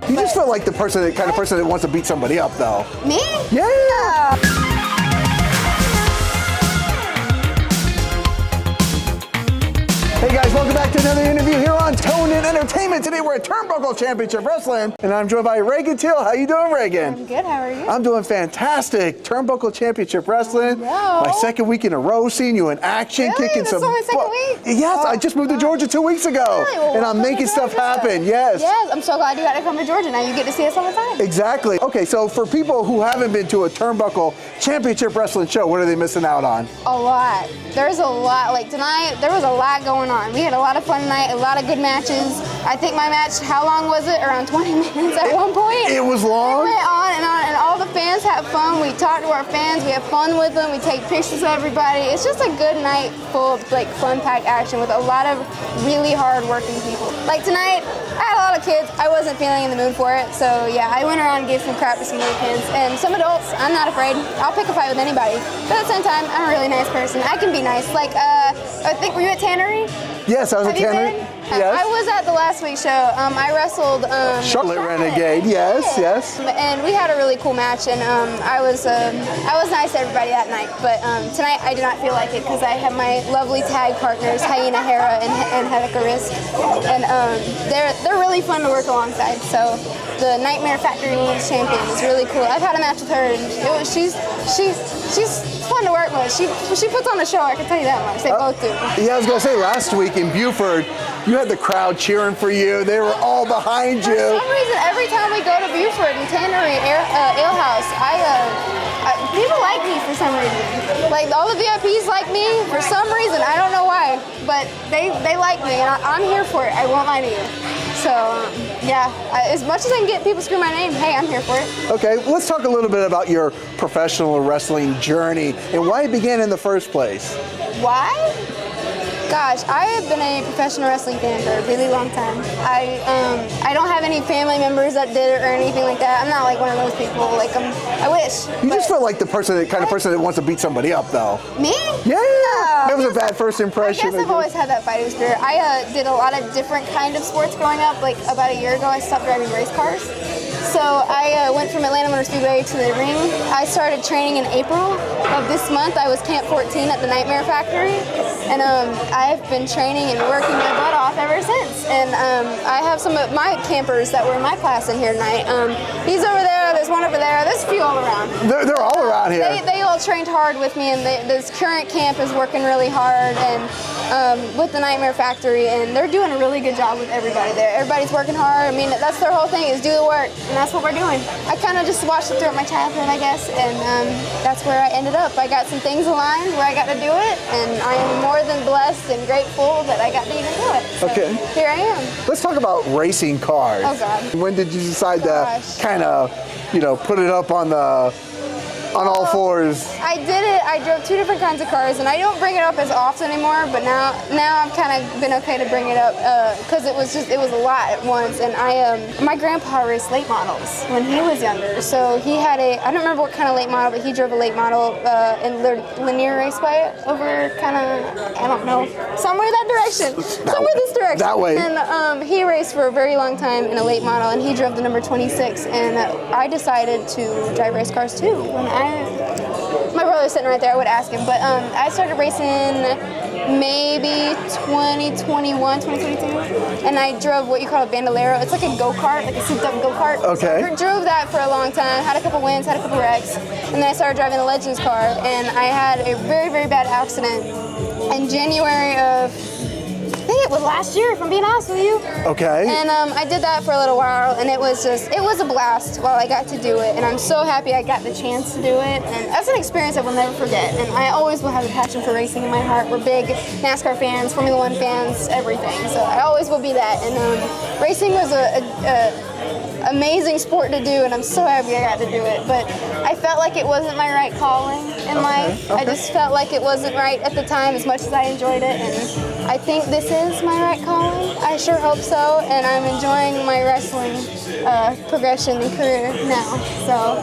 You just feel like the kind of person that wants to beat somebody up, though. Me? Yeah. Hey guys, welcome back to another interview here on Tone and Entertainment. Today we're at Turnbuckle Championship Wrestling, and I'm joined by Ragan Teal. How you doing, Ragan? I'm good, how are you? I'm doing fantastic. Turnbuckle Championship Wrestling. No. My second week in a row, seeing you in action, Really? kicking That's some. only second week? Yes, I just moved to Georgia 2 weeks ago, Really? Well, and I'm welcome making to stuff Georgia. happen. Yes. Yes, I'm so glad you got to come to Georgia. Now you get to see us all the time. Exactly. Okay, so for people who haven't been to a Turnbuckle Championship Wrestling show, what are they missing out on? A lot. There's a lot. Like tonight, there was a lot going on. We had a lot of fun tonight, a lot of good matches. I think my match, how long was it? Around 20 minutes at one point. It was long. It went on, and all the fans had fun. We talked to our fans. We had fun with them. We take pictures of everybody. It's just a good night full of like fun-packed action with a lot of really hard-working people. Like tonight, I had a lot of kids. I wasn't feeling in the mood for it, so yeah, I went around and gave some crap to some little kids. And some adults, I'm not afraid. I'll pick a fight with anybody. But at the same time, I'm a really nice person. I can be nice. Like, I think, were you at Tannery? Yes, I was at Tannery. Yes. I was at the last week's show. I wrestled Charlotte Renegade. Yes, yes. And we had a really cool match, and I was nice to everybody that night. But tonight I did not feel like it because I have my lovely tag partners, Hyena, Hera, and Angelica, and they're really fun to work alongside. So the Nightmare Factory Women's Champion is really cool. I've had a match with her, and she's fun to work with. She puts on the show. I can tell you that much. They both do. Yeah, I was gonna say last week in Buford, you had the crowd cheering for you. They were all behind you. For some reason, every time we go to Buford and Tannery Ale House, people like me for some reason. Like all the VIPs like me for some reason. I don't know why, but they like me, and I'm here for it. I won't lie to you. So yeah, as much as I can get people screw my name, hey, I'm here for it. Okay, let's talk a little bit about your professional wrestling journey and why it began in the first place. Why? Gosh, I have been a professional wrestling fan for a really long time. I don't have any family members that did it or anything like that. I'm not like one of those people. Like I wish. You just feel like the kind of person that wants to beat somebody up, though. Me? Yeah. It was a bad first impression. I guess I've always had that fighting spirit. I did a lot of different kind of sports growing up. Like about a year ago, I stopped driving race cars. So I went from Atlanta Motor Speedway to the ring. I started training in April of this month. I was Camp 14 at the Nightmare Factory. And I've been training and working my butt off ever since. And I have some of my campers that were in my class in here tonight. He's over there, there's one over there, there's a few all around. They're all around here. They all trained hard with me, and this current camp is working really hard and with the Nightmare Factory, and they're doing a really good job with everybody there. Everybody's working hard. I mean, that's their whole thing, is do the work, and that's what we're doing. I kind of just watched it throughout my childhood, I guess, and that's where I ended up. I got some things aligned where I got to do it, and I am more than blessed and grateful that I got to even do it. So okay. Here I am. Let's talk about racing cars. Oh, God. When did you decide to kind of, put it up on all fours? I did it. I drove two different kinds of cars, and I don't bring it up as often anymore. But now I've kind of been okay to bring it up because it was a lot at once. And my grandpa raced late models when he was younger, so he had I don't remember what kind of late model, but he drove a late model in Linear Raceway over kind of, I don't know, somewhere that direction, somewhere this direction. That way. And he raced for a very long time in a late model, and he drove the number 26. And I decided to drive race cars too when my brother was sitting right there. I would ask him, but I started racing maybe 2021, 2022, and I drove what you call a bandolero. It's like a go-kart, like a souped-up go-kart. Okay. So I drove that for a long time, had a couple wins, had a couple wrecks, and then I started driving the Legends car, and I had a very, very bad accident in January of, I think it was last year, if I'm being honest with you. Okay. And I did that for a little while, and it was a blast while I got to do it, and I'm so happy I got the chance to do it, and that's an experience I will never forget, and I always will have a passion for racing in my heart. We're big NASCAR fans, Formula One fans, everything, so I always will be that, and racing was a amazing sport to do, and I'm so happy I got to do it, but I felt like it wasn't my right calling in life. I just felt like it wasn't right at the time, as much as I enjoyed it, and I think this is my right calling. I sure hope so, and I'm enjoying my wrestling progression and career now. So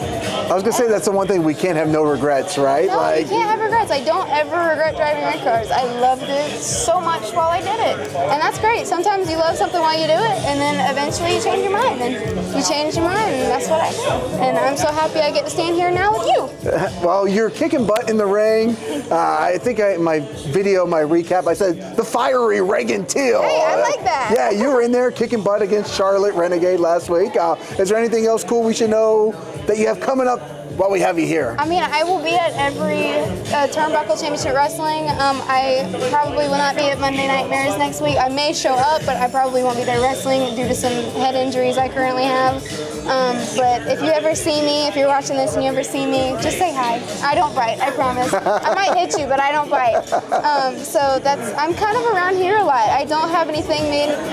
I was gonna say that's the one thing we can't have no regrets, right? no, you can't have regrets. I don't ever regret driving race cars. I loved it so much while I did it, and that's great. Sometimes you love something while you do it, and then eventually you change your mind, and you change your mind, and that's what I did. And I'm so happy I get to stand here now with you. Well, you're kicking butt in the ring. I think in my video, my recap, I said the fiery Ragan Teal. Hey, I like that. Yeah, you were in there kicking butt against Charlotte Renegade last week. Is there anything else cool we should know that you have coming up while we have you here? I mean, I will be at every Turnbuckle Championship Wrestling. I probably will not be at Monday Nightmares next week. I may show up, but I probably won't be there wrestling due to some head injuries I currently have. But if you ever see me, if you're watching this and you ever see me, just say hi. I don't bite, I promise. I might hit you, but I don't bite. So I'm kind of around here a lot. I don't have anything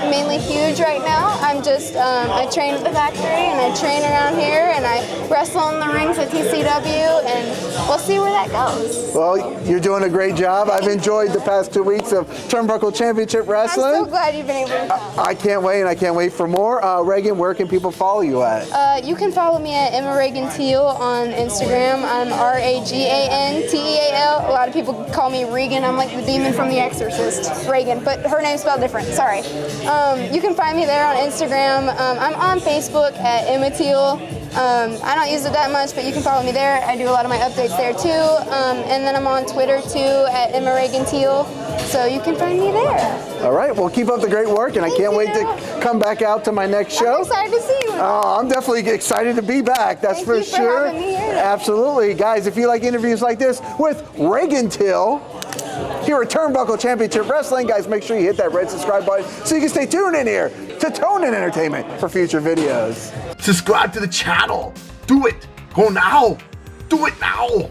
mainly huge right now. I'm just, I train at the factory and I train around here and I wrestle in the rings at TCW, and we'll see where that goes. Well, you're doing a great job. I've enjoyed the past 2 weeks of Turnbuckle Championship Wrestling. I'm so glad you've been able to come. I can't wait, and I can't wait for more. Regan, where can people follow you at? You can follow me at Emma Ragan Teal on Instagram. I'm RAGANTEAL. A lot of people call me Regan. I'm like the demon from The Exorcist, Regan, but her name's spelled different. Sorry. You can find me there on Instagram. I'm on Facebook at Emma Teal. I don't use it that much, but you can follow me there. I do a lot of my updates there too. And then I'm on Twitter too at Emma Ragan Teal. So you can find me there. All right, well, keep up the great work, and I can't wait to come back out to my next show. I'm excited to see you. I'm definitely excited to be back, that's Thank for you for sure. having me here. Absolutely. Guys, if you like interviews like this with Ragan Teal here at Turnbuckle Championship Wrestling, guys, make sure you hit that red subscribe button so you can stay tuned in here to Tone In Entertainment for future videos. Subscribe to the channel. Do it. Go now. Do it now.